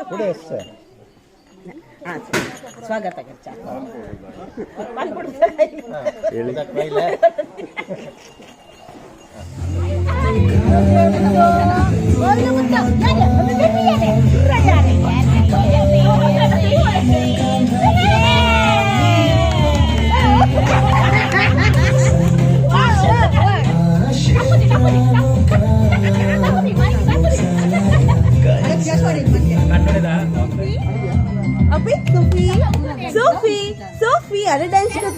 पुढे सर स्वागत करचा Apa Sophie? Sophie ada dance ke?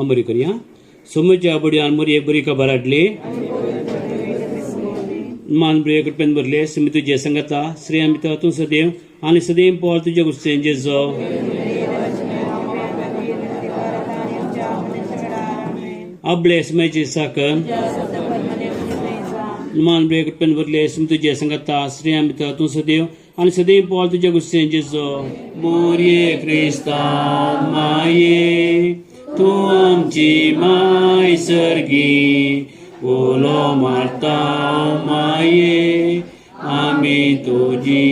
आंबरी करूया सोमची आबडी आंबरी एक बरी खबर हाडली मान बरे पेन भरले समी तुझे संगता श्री अमिता तू सदैव आणि सदैव पॉल तुझ्या गुस्तेंचे जो आपले समयची साकन मान बरे पेन भरले समी तुझे संगता श्री अमिता तू सदैव आणि सदैव पॉल तुझ्या गुस्तेंचे जो मोर्ये ख्रिस्ता माये तू आमची माय सर्गी बोलो मारता माये आम्ही तुझी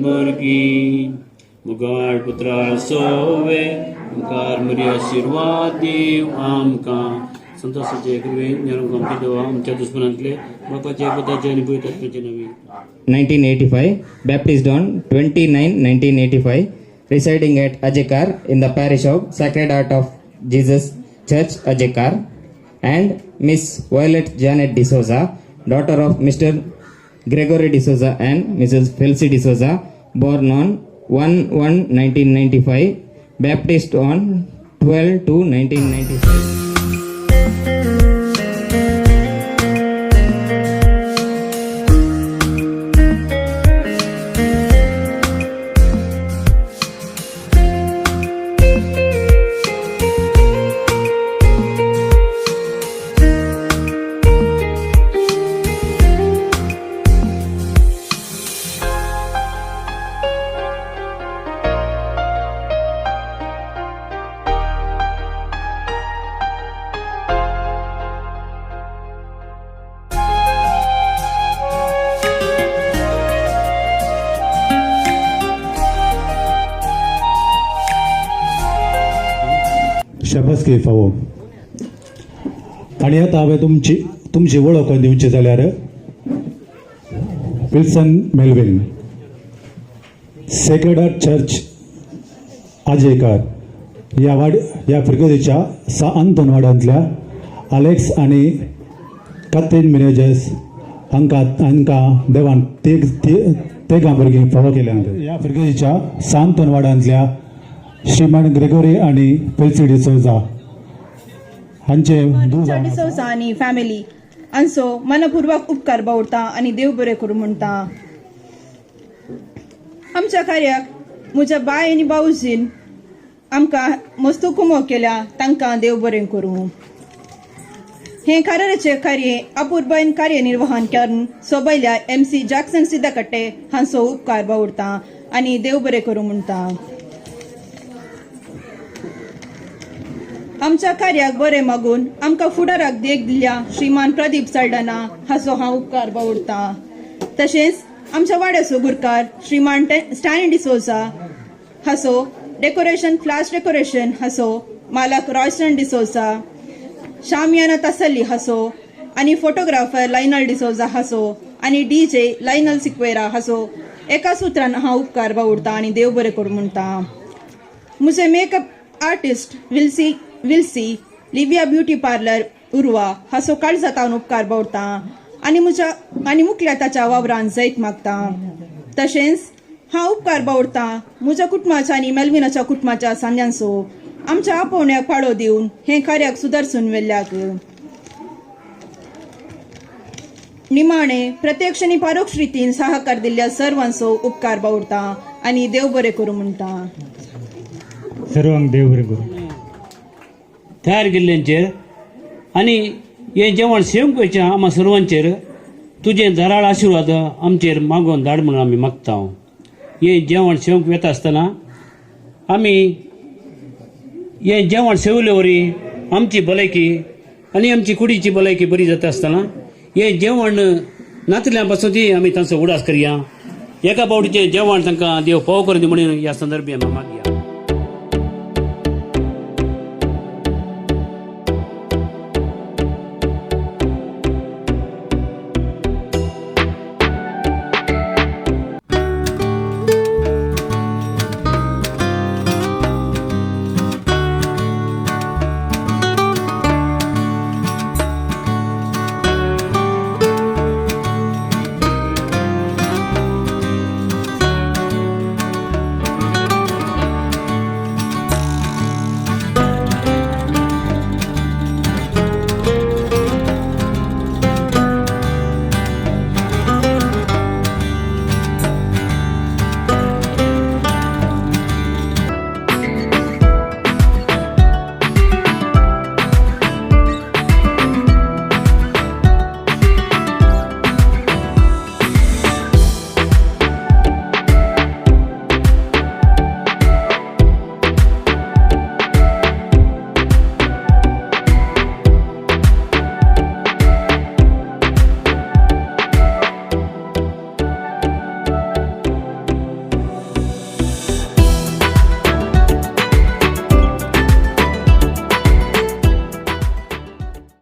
भुरगी मुगाळ पुत्राळ सोवे मुखार मरी आशीर्वाद देव आमकां संतोषाचे कृपे निरंकार आमची देवा आमच्या दुश्मनांतले बापाचे पुताचे आणि पवित्रात्म्याचे नावे 1985 baptized on 29/1985 residing at Ajekar in the parish of Sacred Heart of Jesus Church Ajekar, and Miss Violet Janet D'Souza, daughter of Mr. Gregory D'Souza and Mrs. Felcy D'Souza, born on 1/1/1995, baptized on 12/2/1995. शाबासकी फावो आणि आता हांवें तुमची वळख दिवची जाल्यार Wilson Melvin sacred heart church आजेकार या फिरगतीच्या अंतनवाड्यांतल्या अलेक्स आणि कॅथरीन मिनेजेस हांकां देवान तेगा भुरगीं फावो केल्यात. या फिरगतीच्या अंतनवाड्यांतल्या श्रीमान ग्रेगोरी आणि फेल्सी डिसोजा हांचे डिसोजा आणि फॅमिली हांचो मनपूर्वक उपकार बावडटा आणि देव बरें करूं म्हणटा. आमच्या कार्याक म्हज्या बाय आनी बावजीन आमकां मस्त कुमो केल्या तांकां देव बरें करूं. हे कार्याचे कार्य अपूर्वैन कार्यनिर्वहन करून सोबयल्या MC जॅक्सन सिद्धकट्टे हांचो उपकार बावडटा आणि देव बरें करूं म्हणटा. आमच्या कार्याक बरें मागून आमकां फुडाराक देख दिल्ल्या श्रीमान प्रदीप साल्डना हाचो हांव उपकार बावडटां. तशेंच आमच्या वाड्याचो गुरकार श्रीमान स्टॅनी डिसोजा हाचो डेकोरेशन फ्लाश डेकोरेशन हाचो मालक रॉयस्टन डिसोजा, शामियाना तसल्ली हाचो आणि फोटोग्राफर लायनल डिसोजा हाचो आणि DJ लायनल सिक्वेरा हाचो एका सुत्रान हांव उपकार बावडटां आणि देव बरें करूं म्हणटा. म्हजे आर्टिस्ट विल्सी लिविया ब्युटी पार्लर उर्वा हाचो काळजातावन उपकार बावडटा आनी मुखल्या ताच्या वावरान जैत मागता. तशेंच हांव उपकार बावडटा म्हज्या कुटुंबाच्या आनी मेलविनाच्या कुटुंबाच्या सांग्यांचो आमच्या आपोवण्याक फाळो दिवन हे कार्याक सुदर्शन वेल्ल्याक. निमाणे प्रत्यक्ष आनी परोक्ष रितीन सहकार दिल्ल्या सर्वांचो उपकार बावडटा आनी देव बरें करूं म्हणटा. सर्वांक देव बरें करूं. तयार केल्ल्यांचेर आनी हें जेवण सेवंकेच्या आम्हा सर्वांचेर तुजें धाराळ आशिर्वाद आमचेर मागोवन धाड म्हणून आमी मागता. हें जेवण सेवंक वेता आसतना आमी हें जेवण सेवले वरी आमची भलायकी आनी आमची कुडीची भलायकी बरी जाता आसतना हें जेवण नातल्यां पासून ती आमी तांचो उडास करया. एका पावटीचें जेवण तांकां देव फाव करून दी म्हणून ह्या संदर्भी आमी मागया.